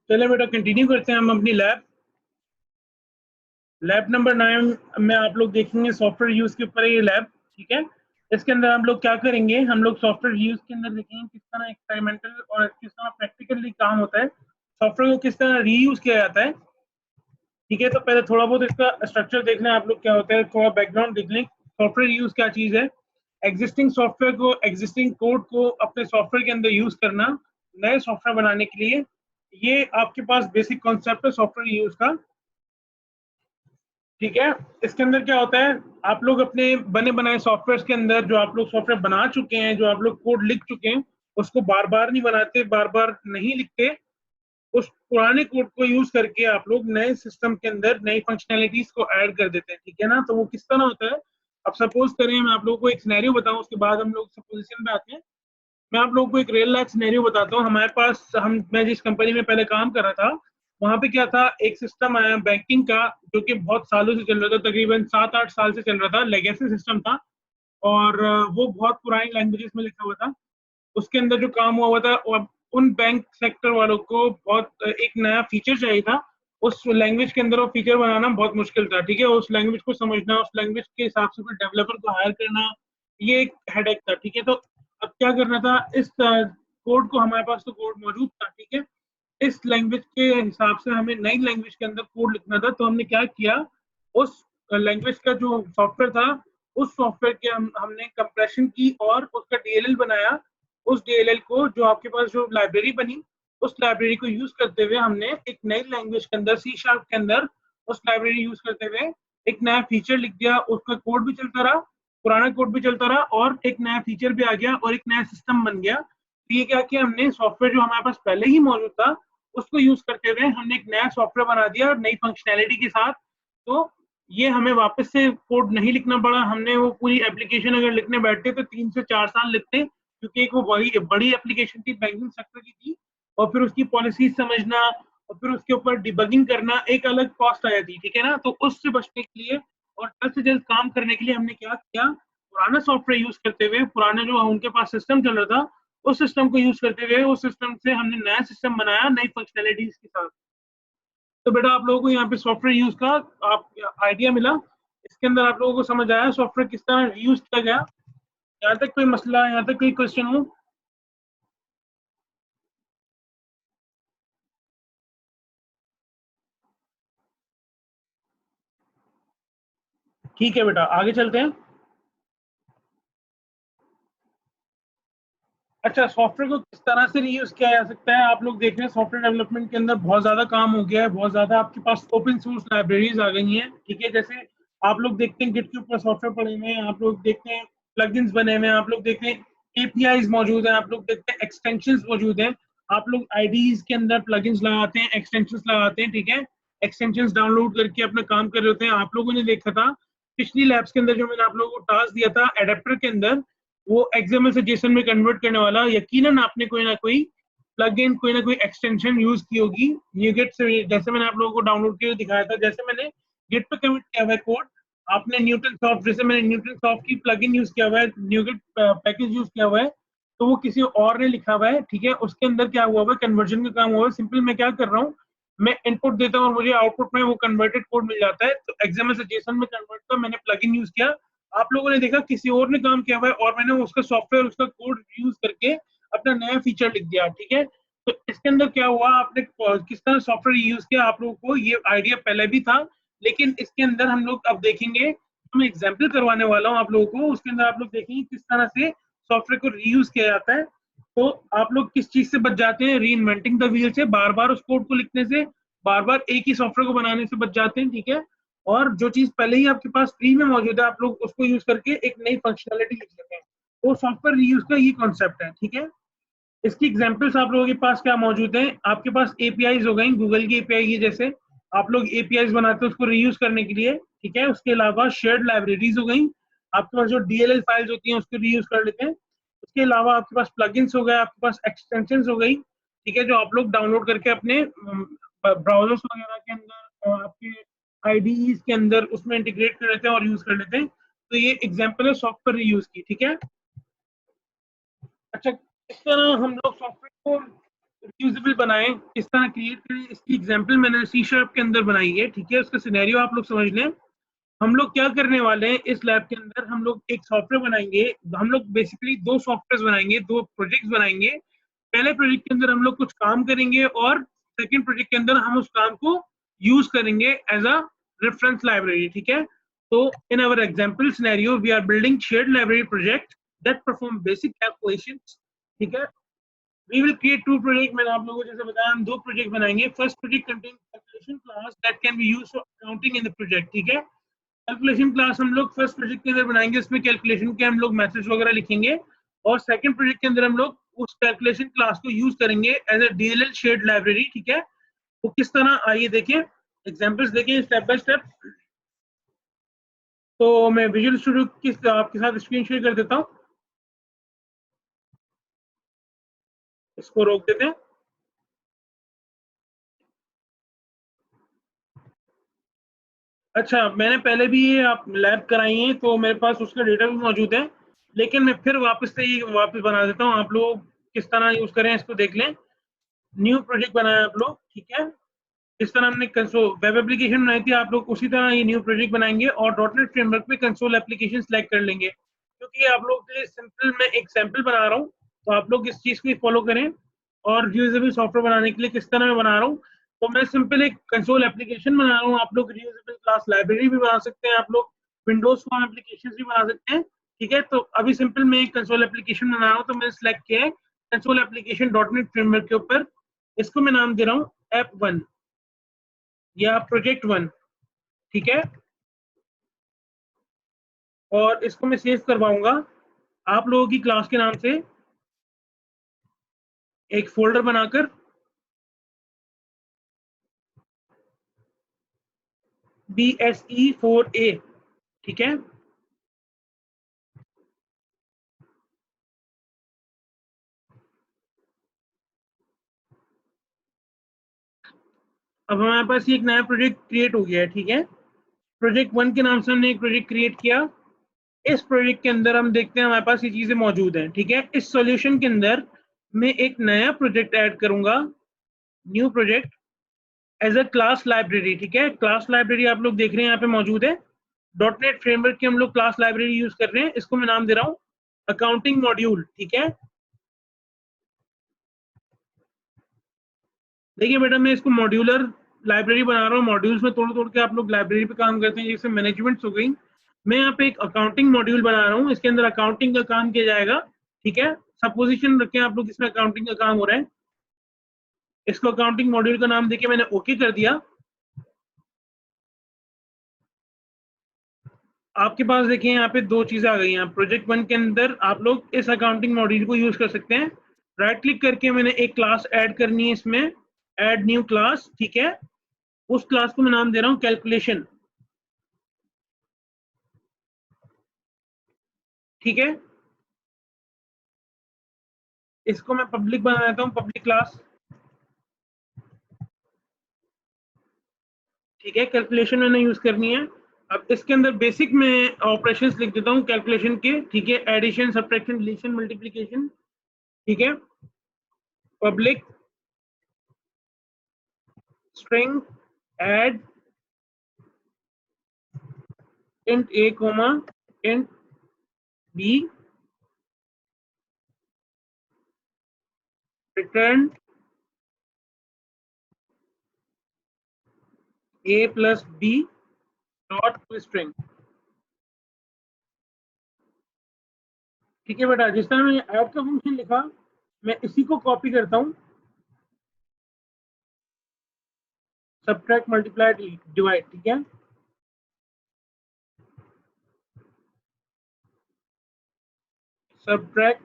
चले बेटा कंटिन्यू करते हैं हम अपनी लैब नंबर 9 में आप लोग देखेंगे सॉफ्टवेयर यूज के ऊपर है ये लैब। ठीक है, इसके अंदर हम लोग क्या करेंगे, हम लोग सॉफ्टवेयर यूज के अंदर देखेंगे किस तरह एक्सपेरिमेंटल और किस तरह प्रैक्टिकली काम होता है, सॉफ्टवेयर को किस तरह रीयूज किया जाता है। ठीक है, तो पहले थोड़ा बहुत इसका स्ट्रक्चर देख लें आप लोग क्या होता है, थोड़ा बैकग्राउंड देख लें सॉफ्टवेयर यूज क्या चीज है। एग्जिस्टिंग सॉफ्टवेयर को, एग्जिस्टिंग कोड को अपने सॉफ्टवेयर के अंदर यूज करना नए सॉफ्टवेयर बनाने के लिए, ये आपके पास बेसिक कॉन्सेप्ट है सॉफ्टवेयर यूज का। ठीक है, इसके अंदर क्या होता है, आप लोग अपने बने बनाए सॉफ्टवेयर के अंदर जो आप लोग सॉफ्टवेयर बना चुके हैं, जो आप लोग कोड लिख चुके हैं, उसको बार बार नहीं बनाते, बार बार नहीं लिखते। उस पुराने कोड को यूज करके आप लोग नए सिस्टम के अंदर नई फंक्शनैलिटीज को ऐड कर देते हैं। ठीक है ना, तो वो किस तरह होता है, अब सपोज करें मैं आप लोगों को एक सिनेरियो बताऊं, उसके बाद हम लोग सपोजिशन पे आते हैं। मैं आप लोगों को एक रियल लाइफ सिनेरियो बताता हूँ। हमारे पास, मैं जिस कंपनी में पहले काम कर रहा था, वहां पे क्या था, एक सिस्टम आया बैंकिंग का जो कि बहुत सालों से चल रहा था, तकरीबन 7-8 साल से चल रहा था, लेगेसी सिस्टम था। और वो बहुत पुरानी लैंग्वेजेस में लिखा हुआ था। उसके अंदर जो काम हुआ था, और उन बैंक सेक्टर वालों को बहुत एक नया फीचर चाहिए था। उस लैंग्वेज के अंदर वो फीचर बनाना बहुत मुश्किल था। ठीक है, उस लैंग्वेज को समझना, उस लैंग्वेज के हिसाब से फिर डेवलपर को हायर करना, ये एक हेडेक था। ठीक है, तो अब क्या करना था, इस कोड को, हमारे पास तो कोड मौजूद था। ठीक है, इस लैंग्वेज के हिसाब से हमें नई लैंग्वेज के अंदर कोड लिखना था। तो हमने क्या किया, उस लैंग्वेज का जो सॉफ्टवेयर था, उस सॉफ्टवेयर के हमने कंप्रेशन की और उसका डीएलएल बनाया। उस डीएलएल को, जो आपके पास जो लाइब्रेरी बनी, उस लाइब्रेरी को यूज करते हुए हमने एक नई लैंग्वेज के अंदर, सी शार्प के अंदर, उस लाइब्रेरी यूज करते हुए एक नया फीचर लिख दिया। उसका कोड भी चलता रहा, पुराना कोड भी चलता रहा, और एक नया फीचर भी आ गया और एक नया सिस्टम बन गया। तो ये क्या किया हमने, सॉफ्टवेयर जो हमारे पास पहले ही मौजूद था, उसको यूज करते हुए हमने एक नया सॉफ्टवेयर बना दिया नई फंक्शनैलिटी के साथ। तो ये हमें वापस से कोड नहीं लिखना पड़ा। हमने वो पूरी एप्लीकेशन अगर लिखने बैठते तो 3 से 4 साल लिखते, क्योंकि एक वो बड़ी बड़ी एप्लीकेशन थी, बैंकिंग सेक्टर की थी, और फिर उसकी पॉलिसीज समझना और फिर उसके ऊपर डिबगिंग करना एक अलग कॉस्ट आ जाती। ठीक है ना, तो उससे बचने के लिए और जल्द से जल्द काम करने के लिए हमने क्या किया, पुराना सॉफ्टवेयर यूज करते हुए, पुराना जो उनके पास सिस्टम चल रहा था, उस सिस्टम को यूज करते हुए उस सिस्टम से हमने नया सिस्टम बनाया नई फंक्शनैलिटीज के साथ। तो बेटा आप लोगों को यहाँ पे सॉफ्टवेयर यूज का आप आइडिया मिला, इसके अंदर आप लोगों को समझ आया सॉफ्टवेयर किस तरह यूज किया गया। यहाँ तक कोई मसला, यहाँ तक कोई क्वेश्चन हो? ठीक है बेटा, आगे चलते हैं। अच्छा, सॉफ्टवेयर को किस तरह से रीयूज किया जा सकता है, आप लोग देख रहे हैं सॉफ्टवेयर डेवलपमेंट के अंदर बहुत ज्यादा काम हो गया है, बहुत ज्यादा आपके पास ओपन सोर्स लाइब्रेरीज आ गई हैं। ठीक है, जैसे आप लोग देखते हैं गिट के ऊपर सॉफ्टवेयर पड़े हुए हैं, आप लोग देखते हैं प्लगइन्स बने हुए हैं, आप लोग देखते हैं एपीआईज मौजूद हैं, आप लोग देखते हैं एक्सटेंशंस मौजूद हैं। आप लोग आईडीज के अंदर प्लगइन्स लगाते हैं, एक्सटेंशंस लगाते हैं। ठीक है, एक्सटेंशंस डाउनलोड करके अपना काम कर रहे होते हैं। आप लोगों ने देखा था पिछली लैब्स के अंदर, जो मैंने आप लोगों को टास्क दिया था एडेप्टर के अंदर, वो एक्सएमएल से जेसन में कन्वर्ट करने वाला, यकीनन आपने कोई ना कोई प्लगइन, कोई ना कोई एक्सटेंशन यूज की होगी न्यूगेट से, जैसे मैंने आप लोगों को डाउनलोड करके दिखाया था, जैसे मैंने गिट पे कमिट किया हुआ है कोड। आपने न्यूटन सॉफ्ट, जैसे मैंने न्यूटन सॉफ्ट की प्लगइन यूज किया हुआ है, न्यूगेट पैकेज यूज किया हुआ है, तो वो किसी और ने लिखा हुआ है। ठीक है, उसके अंदर क्या हुआ है, कन्वर्जन का काम हुआ है। सिंपल मैं क्या कर रहा हूँ, मैं इनपुट देता हूँ और मुझे आउटपुट में वो कन्वर्टेड कोड मिल जाता है। तो एक्सएमएल से जेसन में कन्वर्ट कर मैंने प्लगइन यूज किया। आप लोगों ने देखा किसी और ने काम किया हुआ है और मैंने उसका सॉफ्टवेयर, उसका कोड यूज करके अपना नया फीचर लिख दिया। ठीक है, तो इसके अंदर क्या हुआ, आपने किस तरह सॉफ्टवेयर यूज किया, आप लोगों को ये आइडिया पहले भी था, लेकिन इसके अंदर हम लोग अब देखेंगे, मैं एग्जाम्पल करवाने वाला हूँ आप लोगों को, उसके अंदर आप लोग देखेंगे किस तरह से सॉफ्टवेयर को रीयूज किया जाता है। तो आप लोग किस चीज से बच जाते हैं, री इन्वेंटिंग द व्हील से, बार बार उस कोड को लिखने से, बार बार एक ही सॉफ्टवेयर को बनाने से बच जाते हैं। ठीक है, और जो चीज पहले ही आपके पास फ्री में मौजूद है, आप लोग उसको यूज करके एक नई फंक्शनैलिटी लिख लेते हैं। तो सॉफ्टवेयर रीयूज का ये कॉन्सेप्ट है। ठीक है, इसकी एग्जांपल्स आप लोगों के पास क्या मौजूद हैं, आपके पास एपीआईज हो गई, गूगल की एपीआई की, जैसे आप लोग एपीआईज बनाते हैं उसको रीयूज करने के लिए। ठीक है, उसके अलावा शेयर्ड लाइब्रेरीज हो गई, आपके पास जो डीएलएल फाइल्स होती हैं उसको रीयूज कर लेते हैं। उसके अलावा आपके पास प्लगइन्स हो गए, आपके पास एक्सटेंशंस हो गई। ठीक है, जो आप लोग डाउनलोड करके अपने ब्राउजर्स वगैरह के अंदर, आपके आईडीईज के अंदर उसमें इंटीग्रेट कर लेते हैं और यूज कर लेते हैं। तो ये एग्जांपल है सॉफ्टवेयर रीयूज की। ठीक है, अच्छा, इस तरह हम लोग सॉफ्टवेयर को रियूजेबल बनाएं, किस तरह क्रिएट करें, इसकी एग्जांपल मैंने सी शार्प के अंदर बनाई है, ठीक है। उसका सिनेरियो आप लोग समझ लें। हम लोग क्या करने वाले हैं इस लैब के अंदर, हम लोग एक सॉफ्टवेयर बनाएंगे। हम लोग बेसिकली दो सॉफ्टवेयर बनाएंगे, दो प्रोजेक्ट्स बनाएंगे। पहले प्रोजेक्ट के अंदर हम लोग कुछ काम करेंगे और सेकंड प्रोजेक्ट के अंदर हम उस काम को यूज करेंगे एज अ रेफरेंस लाइब्रेरी, ठीक है। तो in our example scenario we are building shared library project that perform basic calculations, ठीक है। We will create two project, मैंने आप लोगों को जैसे बताया हम दो प्रोजेक्ट बनाएंगे। First project contain calculation class that can be used for accounting in the project, ठीक है। कैलकुलेशन क्लास हम लोग फर्स्ट प्रोजेक्ट के अंदर बनाएंगे, उसमें कैलकुलेशन के हम लोग मैसेज वगैरह लिखेंगे। और सेकंड प्रोजेक्ट के अंदर हम लोग उस कैलकुलेशन क्लास को यूज करेंगे as a DLL shared library, ठीक है। वो किस तरह, आइए देखें, एग्जांपल्स देखें स्टेप बाय स्टेप। तो मैं विजुअल स्टूडियो की आपके साथ स्क्रीन शेयर कर देता हूँ, इसको रोक देते हैं। अच्छा, मैंने पहले भी ये आप लैब कराई है तो मेरे पास उसका डेटा भी मौजूद है, लेकिन मैं फिर वापस से ये वापस बना देता हूँ। आप लोग किस तरह यूज करें इसको देख लें। न्यू प्रोजेक्ट बनाया आप लोग, ठीक है। इस तरह हमने कंसोल वेब एप्लीकेशन बनाई थी, आप लोग उसी तरह ये न्यू प्रोजेक्ट बनाएंगे और डॉटनेट फ्रेमवर्क पे कंसोल एप्लीकेशन सेलेक्ट कर लेंगे। क्योंकि आप लोग के लिए सिंपल मैं एक सैंपल बना रहा हूँ, तो आप लोग इस चीज को फॉलो करें। और रीयूजेबल सॉफ्टवेयर बनाने के लिए किस तरह मैं बना रहा हूँ, तो मैं सिंपल एक कंसोल एप्लीकेशन बना रहा हूँ। आप लोग रीयूजेबल क्लास लाइब्रेरी भी बना सकते हैं, आप लोग विंडोज फॉर्म एप्लीकेशन भी बना सकते हैं, ठीक है। तो अभी सिंपल मैं एक कंसोल एप्लीकेशन बना रहा हूँ, तो मैंने सेलेक्ट किया है कंसोल एप्लीकेशन डॉटनेट फ्रेमवर्क के ऊपर। इसको मैं नाम दे रहा हूँ ऐप 1 या प्रोजेक्ट 1, ठीक है। और इसको मैं सेव करवाऊंगा आप लोगों की क्लास के नाम से एक फोल्डर बनाकर, BSE4A, ठीक है। अब हमारे पास ये एक नया प्रोजेक्ट क्रिएट हो गया है, ठीक है। प्रोजेक्ट 1 के नाम से हमने एक प्रोजेक्ट क्रिएट किया। इस प्रोजेक्ट के अंदर हम देखते हैं हमारे पास ये चीजें मौजूद हैं, ठीक है। इस सॉल्यूशन के अंदर मैं एक नया प्रोजेक्ट ऐड करूंगा, new project as a class library, ठीक है। क्लास लाइब्रेरी आप लोग देख रहे हैं यहाँ पे मौजूद है। डॉटनेट फ्रेमवर्क की हम लोग क्लास लाइब्रेरी यूज कर रहे हैं, इसको मैं नाम दे रहा हूँ अकाउंटिंग मॉड्यूल, ठीक है। देखिए बेटा, मैं इसको मॉड्यूलर लाइब्रेरी बना रहा हूँ। मॉड्यूल्स में तोड़ तोड़ के आप लोग लाइब्रेरी पे काम करते हैं, जैसे मैनेजमेंट हो गई। मैं यहाँ पे एक अकाउंटिंग मॉड्यूल बना रहा हूँ, इसके अंदर अकाउंटिंग का काम किया जाएगा, ठीक है। सपोजिशन रखें आप लोग इसमें अकाउंटिंग का काम हो रहा है। इसको अकाउंटिंग मॉड्यूल का नाम देके मैंने ओके कर दिया। आपके पास देखिए यहाँ पे दो चीजें आ गई हैं। प्रोजेक्ट 1 के अंदर आप लोग इस अकाउंटिंग मॉड्यूल को यूज कर सकते हैं। राइट क्लिक करके मैंने एक क्लास ऐड करनी है इसमें, ऐड न्यू क्लास, ठीक है। उस क्लास को मैं नाम दे रहा हूँ कैलकुलेशन, ठीक है। इसको मैं पब्लिक बना देता हूँ, पब्लिक क्लास, ठीक है। कैलकुलेशन मैंने यूज करनी है। अब इसके अंदर बेसिक में ऑपरेशंस लिख देता हूँ कैलकुलेशन के, ठीक है। एडिशन, सब्ट्रैक्शन, डिलीशन, मल्टीप्लिकेशन, ठीक है। Public string add int a comma int b return a plus b dot to string, ठीक है बेटा। जिस तरह मैंने ऐड का फंक्शन लिखा, मैं इसी को कॉपी करता हूँ, सब्ट्रैक्ट, मल्टीप्लाई, डिवाइड, ठीक है। सब्ट्रैक्ट,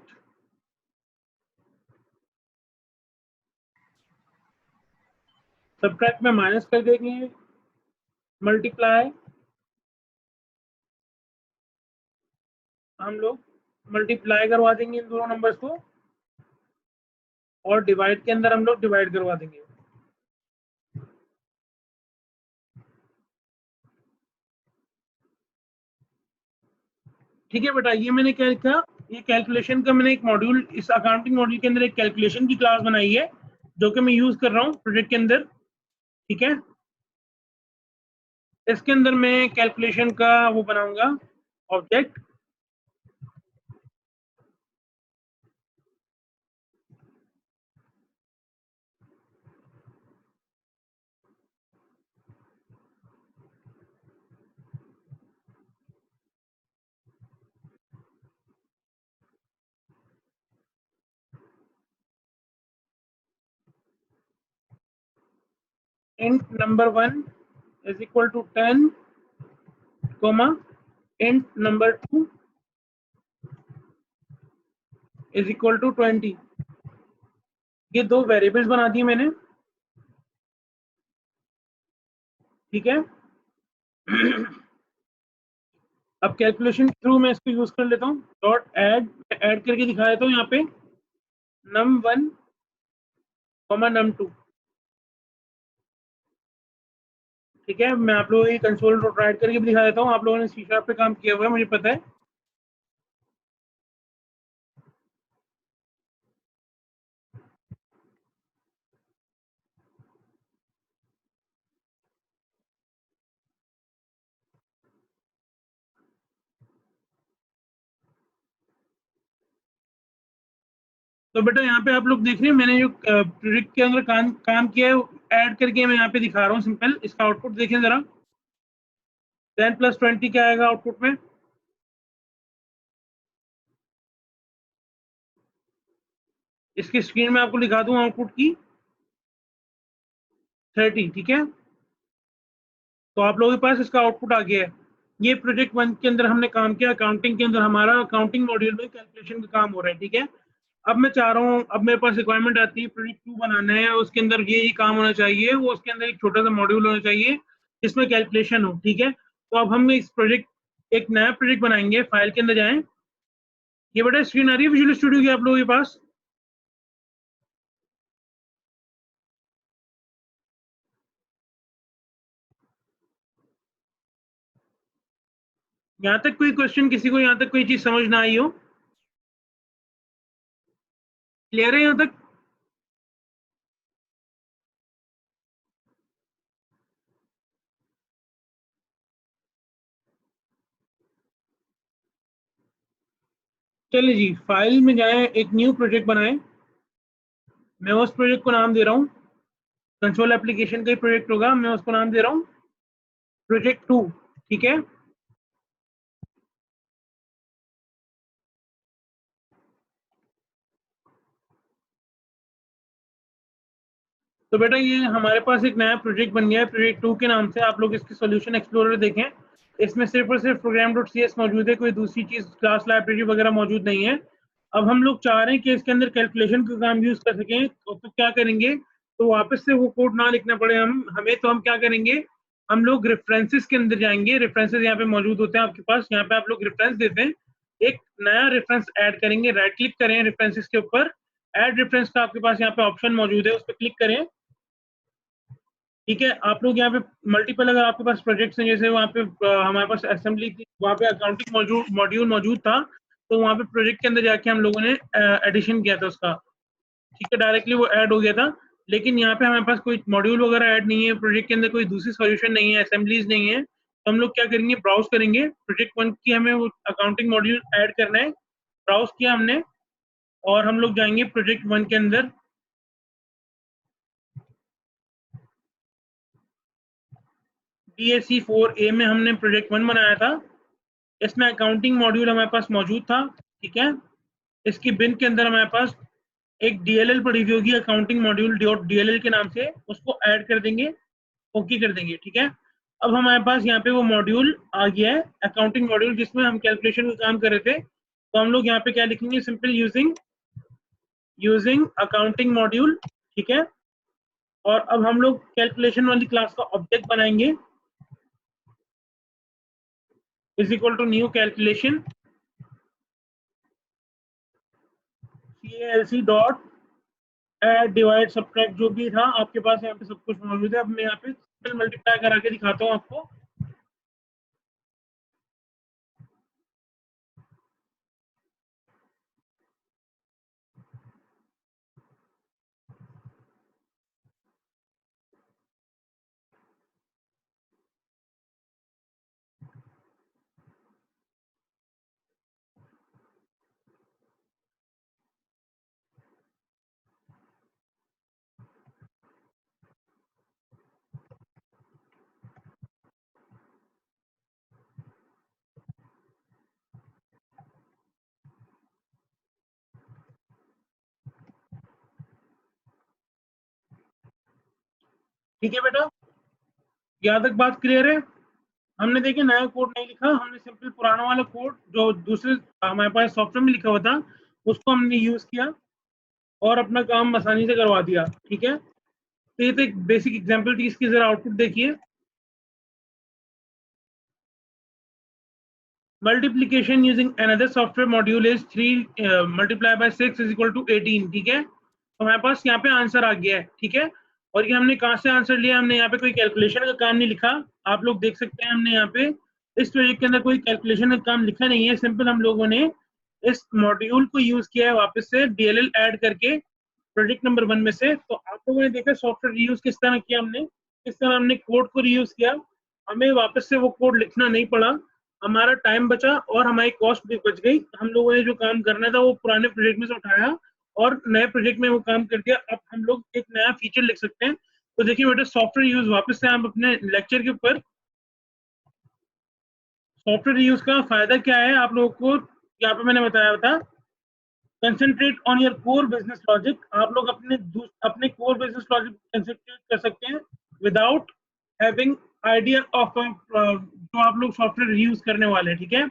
सब्ट्रैक्ट में माइनस कर देंगे, मल्टीप्लाई हम लोग मल्टीप्लाई करवा देंगे इन दोनों नंबर्स को, और डिवाइड के अंदर हम लोग डिवाइड करवा देंगे, ठीक है बेटा। ये मैंने क्या लिखा, ये कैलकुलेशन का मैंने एक मॉड्यूल, इस अकाउंटिंग मॉड्यूल के अंदर एक कैलकुलेशन की क्लास बनाई है जो कि मैं यूज कर रहा हूँ प्रोजेक्ट के अंदर, ठीक है। इसके अंदर मैं कैलकुलेशन का वो बनाऊंगा object, int number 1 is equal to 10, comma int number 2 is equal to 20। ये दो वेरिएबल्स बना दिए मैंने, ठीक है। अब कैलकुलेशन के थ्रू मैं इसको यूज कर लेता हूँ, डॉट ऐड, ऐड करके दिखा देता हूँ यहाँ पे num1 num2, ठीक है। मैं आप लोगों को कंसोल डॉट राइट करके भी दिखा देता हूँ, आप लोगों ने सी शार्प पे काम किया हुआ है मुझे पता है। तो बेटा यहाँ पे आप लोग देख रहे हैं मैंने जो प्रोजेक्ट के अंदर काम किया है ऐड करके मैं यहाँ पे दिखा रहा हूँ सिंपल। इसका आउटपुट देखें जरा, 10 + 20 क्या आएगा आउटपुट में? इसकी स्क्रीन में आपको दिखा दूं आउटपुट की 30, ठीक है। तो आप लोगों के पास इसका आउटपुट आ गया है। ये प्रोजेक्ट 1 के अंदर हमने काम किया, अकाउंटिंग के अंदर हमारा अकाउंटिंग मॉड्यूल में कैलकुलेशन का काम हो रहा है, ठीक है। अब मैं चाह रहा हूँ, अब मेरे पास रिक्वायरमेंट आती है प्रोजेक्ट 2 बनाना है, उसके अंदर ये ही काम होना चाहिए, वो उसके अंदर एक छोटा सा मॉड्यूल होना चाहिए जिसमें कैलकुलेशन हो, ठीक है। तो अब हम इस प्रोजेक्ट, एक नया प्रोजेक्ट बनाएंगे, फाइल के अंदर जाएं। ये बेटा स्क्रीन आ रही है विजुअल स्टूडियो की आप लोगों के पास? यहाँ तक कोई क्वेश्चन, किसी को यहाँ तक कोई चीज समझ ना आई हो? क्लियर है यहाँ तक? चलिए जी, फाइल में जाएं, एक न्यू प्रोजेक्ट बनाएं। मैं उस प्रोजेक्ट को नाम दे रहा हूँ, कंट्रोल एप्लीकेशन का ही प्रोजेक्ट होगा, मैं उसको नाम दे रहा हूँ प्रोजेक्ट 2, ठीक है। तो बेटा ये हमारे पास एक नया प्रोजेक्ट बन गया है प्रोजेक्ट 2 के नाम से। आप लोग इसकी सॉल्यूशन एक्सप्लोरर देखें, इसमें सिर्फ और सिर्फ प्रोग्राम डॉट सी एस मौजूद है, कोई दूसरी चीज क्लास लाइब्रेरी वगैरह मौजूद नहीं है। अब हम लोग चाह रहे हैं कि इसके अंदर कैलकुलेशन का काम यूज कर सकें, तो क्या करेंगे, तो वापस से वो कोड ना लिखना पड़े हमें, तो हम क्या करेंगे, हम लोग रेफरेंसेस के अंदर जाएंगे। रेफरेंसेस यहाँ पे मौजूद होते हैं आपके पास, यहाँ पे आप लोग रेफरेंस देते हैं, एक नया रेफरेंस ऐड करेंगे, राइट क्लिक करें रेफरेंसेस के ऊपर, ऐड रेफरेंस का आपके पास यहाँ पे ऑप्शन मौजूद है, उस पर क्लिक करें, ठीक है। आप लोग यहाँ पे मल्टीपल, अगर आपके पास प्रोजेक्ट्स हैं, जैसे वहाँ पे हमारे पास असेंबली थी, वहाँ पे अकाउंटिंग मॉड्यूल मौजूद था, तो वहाँ पे प्रोजेक्ट के अंदर जाके हम लोगों ने एडिशन किया था उसका, ठीक है, डायरेक्टली वो ऐड हो गया था। लेकिन यहाँ पे हमारे पास कोई मॉड्यूल वगैरह ऐड नहीं है, प्रोजेक्ट के अंदर कोई दूसरी सॉल्यूशन नहीं है, असेंबलीज नहीं है, तो हम लोग क्या करेंगे, ब्राउज करेंगे, प्रोजेक्ट 1 की हमें वो अकाउंटिंग मॉड्यूल ऐड करना है, ब्राउज किया हमने, और हम लोग जाएंगे प्रोजेक्ट 1 के अंदर, DAC4A में हमने प्रोजेक्ट 1 बनाया था, इसमें अकाउंटिंग मॉड्यूल हमारे पास मौजूद था, ठीक है। इसकी बिन के अंदर हमारे पास एक DLL पड़ी हुई होगी, अकाउंटिंग मॉड्यूल डॉट DLL के नाम से, उसको ऐड कर देंगे, ओके कर देंगे, ठीक है। अब हमारे पास यहाँ पे वो मॉड्यूल आ गया है, अकाउंटिंग मॉड्यूल, जिसमें हम कैलकुलेशन का काम कर रहे थे। तो हम लोग यहाँ पे क्या लिखेंगे, simple using using accounting module, ठीक है। और अब हम लोग कैलकुलेशन वाली क्लास का ऑब्जेक्ट बनाएंगे, is equal to new calculation, CALC dot add divide subtract, जो भी था आपके पास यहाँ पे सब कुछ मौजूद है। अब मैं यहाँ पे सिंपल मल्टीप्लाई करा के दिखाता हूँ आपको। ठीक है बेटा, यहाँ तक बात क्लियर है? हमने देखिए नया कोड नहीं लिखा, हमने सिंपल पुराना वाला कोड जो दूसरे हमारे पास सॉफ्टवेयर में लिखा हुआ था उसको हमने यूज किया और अपना काम आसानी से करवा दिया। ठीक है, तो ये तो एक बेसिक एग्जांपल थी, इसकी जरा आउटपुट देखिए। Multiplication using another software module is 3 multiply by 6 is equal to 18। ठीक है, तो हमारे पास यहाँ पे आंसर आ गया है। ठीक है, और ये हमने कहाँ से आंसर लिया? हमने यहाँ पे कोई कैलकुलेशन का काम नहीं लिखा, आप लोग देख सकते हैं हमने यहाँ पे इस प्रोजेक्ट के अंदर कोई कैलकुलेशन का काम लिखा नहीं है। सिंपल हम लोगों ने इस मॉड्यूल को यूज किया है वापस से डीएलएल ऐड करके प्रोजेक्ट नंबर 1 में से। तो आप लोगों ने देखा सॉफ्टवेयर रीयूज किस तरह किया हमने, किस तरह हमने कोड को रीयूज किया, हमें वापस से वो कोड लिखना नहीं पड़ा, हमारा टाइम बचा और हमारी कॉस्ट भी बच गई। हम लोगों ने जो काम करना था वो पुराने प्रोजेक्ट में से उठाया और नए प्रोजेक्ट में वो काम कर दिया। अब हम लोग एक नया फीचर लिख सकते हैं। तो देखिए बेटा, सॉफ्टवेयर यूज वापस से आप अपने लेक्चर के ऊपर, सॉफ्टवेयर यूज का फायदा क्या है आप लोगों को यहाँ पे मैंने बताया था। Concentrate on your core business logic, आप लोग अपने कोर बिजनेस लॉजिक कंसंट्रेट कर सकते हैं विदाउट हैविंग आइडिया ऑफ जो आप लोग सॉफ्टवेयर यूज करने वाले हैं। ठीक है,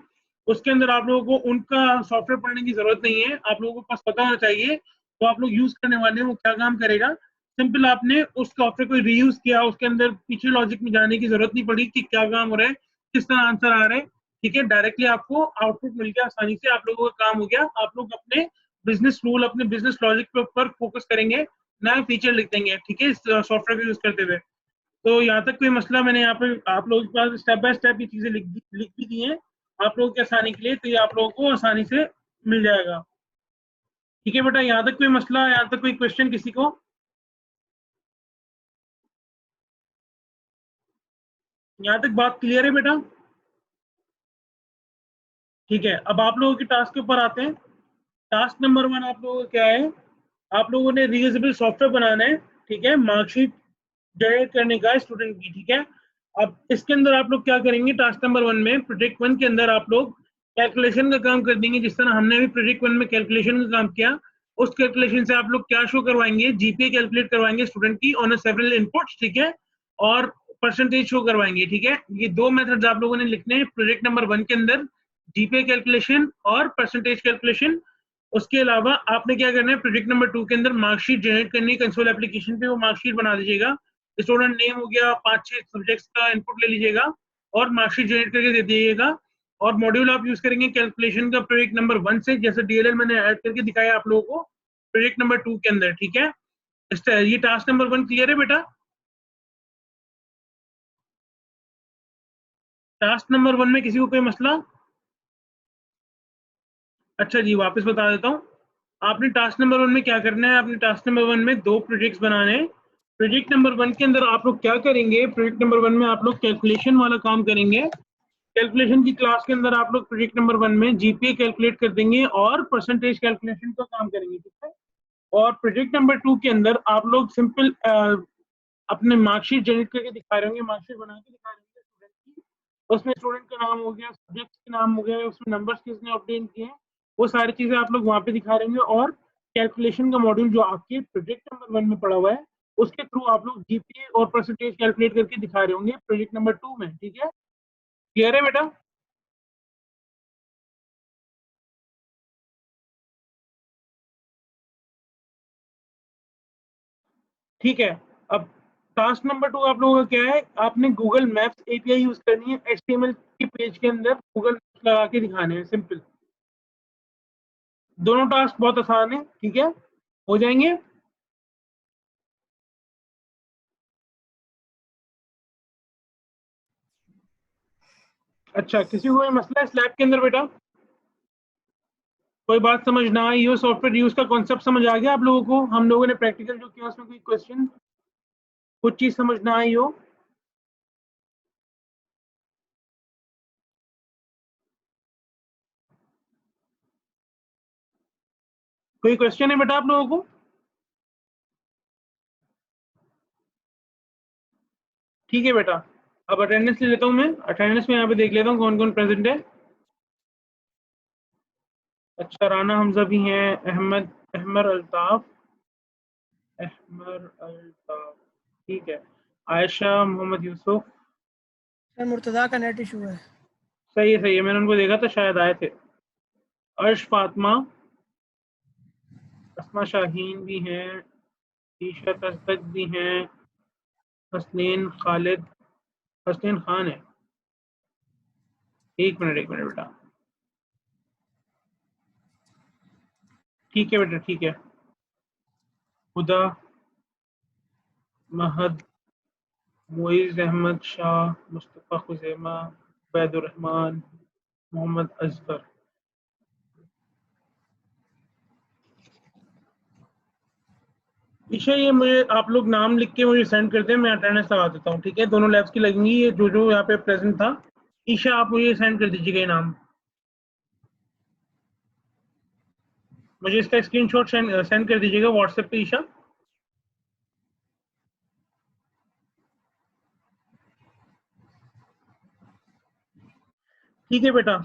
उसके अंदर आप लोगों को उनका सॉफ्टवेयर पढ़ने की जरूरत नहीं है, आप लोगों को पास पता होना चाहिए तो आप लोग यूज करने वाले हैं वो क्या काम करेगा। सिंपल आपने उस सॉफ्टवेयर को रीयूज किया, उसके अंदर पीछे लॉजिक में जाने की जरूरत नहीं पड़ी कि क्या काम हो रहा है, किस तरह आंसर आ रहा है। ठीक है, डायरेक्टली आपको आउटपुट मिल गया, आसानी से आप लोगों का काम हो गया। आप लोग अपने बिजनेस रूल, अपने बिजनेस लॉजिक पे ऊपर फोकस करेंगे, नया फीचर लिख देंगे। ठीक है, इस सॉफ्टवेयर को यूज करते हुए। तो यहाँ तक कोई मसला मैंने यहाँ पे आप लोगों के पास स्टेप बाय स्टेप ये चीजें लिख भी दी हैं आप लोगों की आसानी के लिए, तो ये आप लोगों को आसानी से मिल जाएगा। ठीक है बेटा, यहाँ तक कोई मसला, यहाँ तक कोई क्वेश्चन किसी को? यहाँ तक बात क्लियर है बेटा? ठीक है, अब आप लोगों के टास्क के ऊपर आते हैं। टास्क नंबर 1 आप लोगों का क्या है? आप लोगों ने रीयूजेबल सॉफ्टवेयर बनाना है। ठीक है, मार्कशीट जनरेट करने का स्टूडेंट की। ठीक है, अब इसके अंदर आप लोग क्या करेंगे? टास्क नंबर 1 में, प्रोजेक्ट 1 के अंदर आप लोग कैलकुलेशन का काम कर देंगे, जिस तरह हमने भी प्रोजेक्ट 1 में कैलकुलेशन का काम किया। उस कैलकुलेशन से आप लोग क्या शो करवाएंगे? जीपीए कैलकुलेट करवाएंगे स्टूडेंट की ऑन सेवरल इनपुट्स। ठीक है, और परसेंटेज शो करवाएंगे। ठीक है, ये दो मेथड्स आप लोगों ने लिखने हैं प्रोजेक्ट नंबर 1 के अंदर, जीपीए कैलकुलेशन और परसेंटेज कैलकुलेशन। उसके अलावा आपने क्या करना है? प्रोजेक्ट नंबर 2 के अंदर मार्कशीट जनरेट करनी है, कंसोल एप्लीकेशन पे वो मार्कशीट बना दीजिएगा। स्टूडेंट नेम हो गया, 5-6 सब्जेक्ट्स का इनपुट ले लीजिएगा और मार्कशीट जनरेट करके दे दीजिएगा। और मॉड्यूल आप यूज करेंगे कैलकुलेशन का प्रोजेक्ट नंबर 1 से, जैसे डीएलएल मैंने ऐड करके दिखाया आप लोगों को प्रोजेक्ट नंबर 2 के अंदर। ठीक है, ये टास्क नंबर 1 क्लियर है बेटा? टास्क नंबर 1 में किसी को कोई मसला? अच्छा जी, वापस बता देता हूँ। आपने टास्क नंबर 1 में क्या करना है? आपने टास्क नंबर 1 में 2 प्रोजेक्ट्स बनाने हैं। प्रोजेक्ट नंबर 1 के अंदर आप लोग क्या करेंगे? प्रोजेक्ट नंबर 1 में आप लोग कैलकुलेशन वाला काम करेंगे। कैलकुलेशन की क्लास के अंदर आप लोग प्रोजेक्ट नंबर 1 में जीपीए कैलकुलेट कर देंगे और परसेंटेज कैलकुलेशन का काम करेंगे। ठीक है, और प्रोजेक्ट नंबर 2 के अंदर आप लोग सिंपल अपने मार्कशीट जनरेट करके दिखा रहे होंगे, मार्कशीट बना के दिखा रहे होंगे स्टूडेंट की। उसमें स्टूडेंट का नाम हो गया, सब्जेक्ट के नाम हो गया, उसमें नंबर्स किसने ऑब्टेन किए हैं, वो सारी चीजें आप लोग वहां पे दिखा रहे होंगे। और कैलकुलेशन का मॉड्यूल जो आपके प्रोजेक्ट नंबर 1 में पड़ा हुआ है उसके थ्रू आप लोग जीपीए और परसेंटेज कैलकुलेट करके दिखा रहे होंगे प्रोजेक्ट नंबर 2 में। ठीक है, क्लियर है बेटा? ठीक है, अब टास्क नंबर 2 आप लोगों का क्या है? आपने गूगल मैप्स एपीआई यूज करनी है, एचटीएमएल के पेज के अंदर गूगल मैप्स लगा के दिखाने हैं। सिंपल, दोनों टास्क बहुत आसान है। ठीक है, हो जाएंगे। अच्छा, किसी को कोई मसला है स्लैब के अंदर बेटा? कोई बात समझ ना आई हो? सॉफ्टवेयर यूज का कॉन्सेप्ट समझ आ गया आप लोगों को? हम लोगों ने प्रैक्टिकल जो किया उसमें कोई क्वेश्चन, कुछ चीज समझ ना आई हो? कोई क्वेश्चन है बेटा आप लोगों को? ठीक है बेटा, अब अटेंडेंस ले लेता हूँ मैं। अटेंडेंस में यहाँ पे देख लेता हूँ कौन कौन प्रेजेंट है। अच्छा, राना हमजा भी हैं, अहमद, अहमर अल्ताफ, अहमर अल्ताफ। ठीक है, आयशा मोहम्मद यूसुफ। सर मुर्तज़ा का नेट इशू है। सही है, मैंने उनको देखा था, शायद आए थे। अर्श फातिमा, अस्मा शाहीन भी हैं, ईशा तस्तक भी हैं, हसनैन खालिद, हसनैन खान है। एक मिनट बेटा, ठीक है बेटा, ठीक है। हुदा, महद, मुइज़ अहमद शाह, मुस्तफ़ा खुज़ैमा, बैदुर रहमान, मोहम्मद अजहर। ईशा, ये मुझे आप लोग नाम लिख के मुझे सेंड कर दें, मैं अटेंडेंस लगा देता हूँ, ठीक है? दोनों लैब्स की लगेंगी, ये जो जो यहाँ पे प्रेजेंट था। ईशा, आप मुझे सेंड कर दीजिएगा ये नाम, मुझे इसका स्क्रीनशॉट सेंड कर दीजिएगा व्हाट्सएप पे। ईशा, ठीक है बेटा।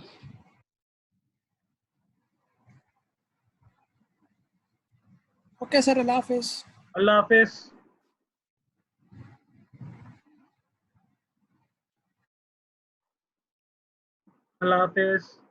ओके सर, अल्लाह हाफिज। अल्लाह हाफिज। अल्लाह हाफिज।